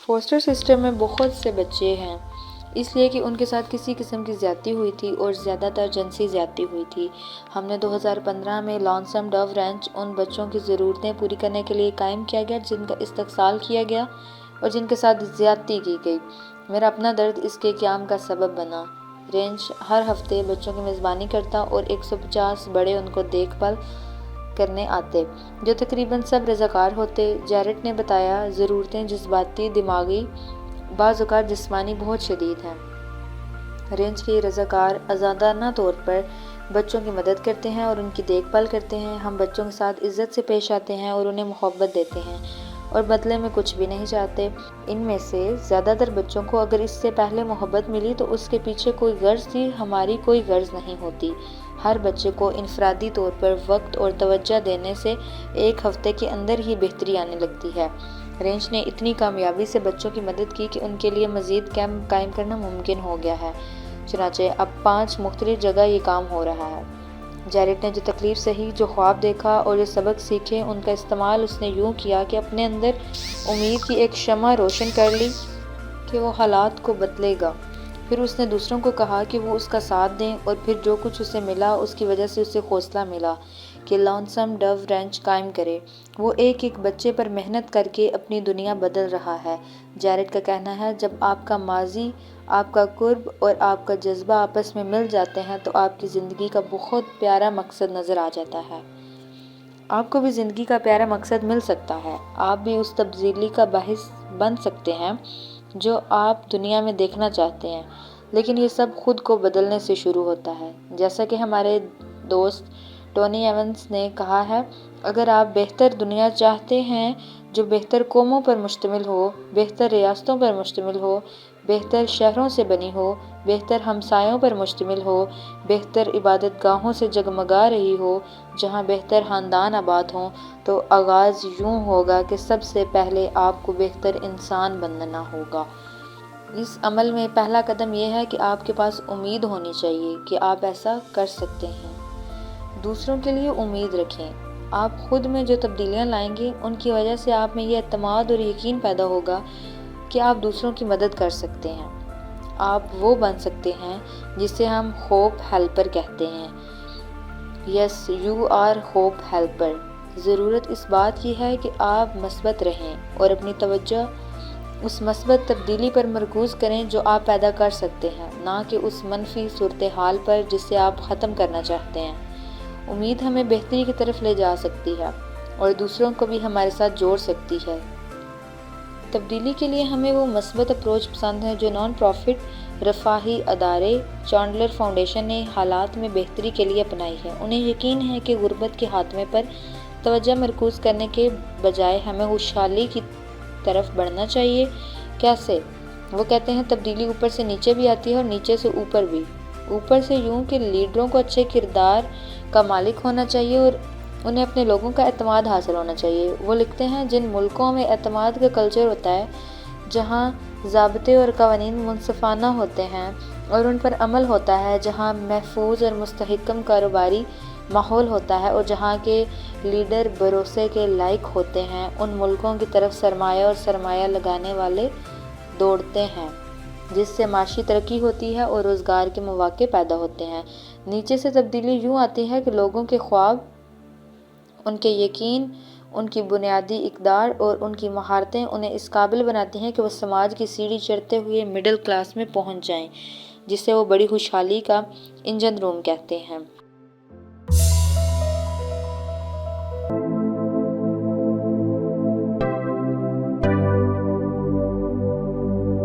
Foster system میں بہت سے بچے ہیں، اس لیے کہ ان کے ساتھ کسی قسم کی زیادتی ہوئی تھی اور زیادہ تر جنسی زیادتی ہوئی تھی۔ ہم نے 2015 میں لانسم ڈو رینچ ان بچوں کی ضرورتیں پوری کرنے کے لیے قائم کیا گیا جن کا استحصال کیا گیا اور جن کے ساتھ زیادتی کی گئی۔ میرا اپنا درد اس کے قیام کا سبب بنا۔ رینچ ہر ہفتے بچوں کی میزبانی کرتا اور 150 بڑے ان کو دیکھ بھال کرنے آتے، جو تقریباً سب رضاکار ہوتے۔ جیرٹ نے بتایا، ضرورتیں جذباتی، دماغی، بعض اوقات جسمانی بہت شدید ہیں۔ رینچ کے رضاکار آزادانہ طور پر بچوں کی مدد کرتے ہیں اور ان کی دیکھ بھال کرتے ہیں۔ ہم بچوں کے ساتھ عزت سے پیش آتے ہیں اور انہیں محبت دیتے ہیں اور بدلے میں کچھ بھی نہیں چاہتے۔ ان میں سے زیادہ تر بچوں کو اگر اس سے پہلے محبت ملی تو اس کے پیچھے کوئی غرض تھی، ہماری کوئی غرض نہیں ہوتی۔ ہر بچے کو انفرادی طور پر وقت اور توجہ دینے سے ایک ہفتے کے اندر ہی بہتری آنے لگتی ہے۔ رینچ نے اتنی کامیابی سے بچوں کی مدد کی کہ ان کے لیے مزید کیمپ قائم کرنا ممکن ہو گیا ہے۔ چنانچہ اب 5 مختلف جگہ یہ کام ہو رہا ہے۔ جیرٹ نے جو تکلیف سہی، جو خواب دیکھا اور جو سبق سیکھے، ان کا استعمال اس نے یوں کیا کہ اپنے اندر امید کی ایک شمع روشن کر لی کہ وہ حالات کو بدلے گا۔ پھر اس نے دوسروں کو کہا کہ وہ اس کا ساتھ دیں اور پھر جو کچھ اسے ملا اس کی وجہ سے اسے حوصلہ ملا کہ لانسم ڈو رینچ قائم کرے۔ وہ ایک ایک بچے پر محنت کر کے اپنی دنیا بدل رہا ہے۔ جیرٹ کا کہنا ہے، جب آپ کا ماضی، آپ کا قرب اور آپ کا جذبہ آپس میں مل جاتے ہیں تو آپ کی زندگی کا بہت پیارا مقصد نظر آ جاتا ہے۔ آپ کو بھی زندگی کا پیارا مقصد مل سکتا ہے۔ آپ بھی اس تبدیلی کا باعث بن سکتے ہیں جو آپ دنیا میں دیکھنا چاہتے ہیں، لیکن یہ سب خود کو بدلنے سے شروع ہوتا ہے۔ جیسا کہ ہمارے دوست ٹونی ایونز نے کہا ہے، اگر آپ بہتر دنیا چاہتے ہیں جو بہتر قوموں پر مشتمل ہو، بہتر ریاستوں پر مشتمل ہو، بہتر شہروں سے بنی ہو، بہتر ہمسایوں پر مشتمل ہو، بہتر عبادت گاہوں سے جگمگا رہی ہو، جہاں بہتر خاندان آباد ہوں، تو آغاز یوں ہوگا کہ سب سے پہلے آپ کو بہتر انسان بننا ہوگا۔ اس عمل میں پہلا قدم یہ ہے کہ آپ کے پاس امید ہونی چاہیے کہ آپ ایسا کر سکتے ہیں۔ دوسروں کے لیے امید رکھیں۔ آپ خود میں جو تبدیلیاں لائیں گے ان کی وجہ سے آپ میں یہ اعتماد اور یقین پیدا ہوگا کہ آپ دوسروں کی مدد کر سکتے ہیں۔ آپ وہ بن سکتے ہیں جسے ہم ہوپ ہیلپر کہتے ہیں۔ یس، یو آر ہوپ ہیلپر۔ ضرورت اس بات کی ہے کہ آپ مثبت رہیں اور اپنی توجہ اس مثبت تبدیلی پر مرکوز کریں جو آپ پیدا کر سکتے ہیں، نہ کہ اس منفی صورتحال پر جسے آپ ختم کرنا چاہتے ہیں۔ امید ہمیں بہتری کی طرف لے جا سکتی ہے اور دوسروں کو بھی ہمارے ساتھ جوڑ سکتی ہے۔ تبدیلی کے لیے ہمیں وہ مثبت اپروچ پسند ہے جو نان پروفٹ رفاہی ادارے چانڈلر فاؤنڈیشن نے حالات میں بہتری کے لیے اپنائی ہے۔ انہیں یقین ہے کہ غربت کے خاتمے پر توجہ مرکوز کرنے کے بجائے ہمیں خوشحالی کی طرف بڑھنا چاہیے۔ کیسے؟ وہ کہتے ہیں، تبدیلی اوپر سے نیچے بھی آتی ہے اور نیچے سے اوپر بھی۔ اوپر سے یوں کہ لیڈروں کو اچھے کردار کا مالک ہونا چاہیے اور انہیں اپنے لوگوں کا اعتماد حاصل ہونا چاہیے۔ وہ لکھتے ہیں، جن ملکوں میں اعتماد کا کلچر ہوتا ہے، جہاں ضابطے اور قوانین منصفانہ ہوتے ہیں اور ان پر عمل ہوتا ہے، جہاں محفوظ اور مستحکم کاروباری ماحول ہوتا ہے اور جہاں کے لیڈر بھروسے کے لائق ہوتے ہیں، ان ملکوں کی طرف سرمایہ اور سرمایہ لگانے والے دوڑتے ہیں، جس سے معاشی ترقی ہوتی ہے اور روزگار کے مواقع پیدا ہوتے ہیں۔ نیچے سے تبدیلی یوں آتی ہے کہ لوگوں کے خواب، ان کے یقین، ان کی بنیادی اقدار اور ان کی مہارتیں انہیں اس قابل بناتی ہیں کہ وہ سماج کی سیڑھی چڑھتے ہوئے مڈل کلاس میں پہنچ جائیں، جسے وہ بڑی خوشحالی کا انجن روم کہتے ہیں۔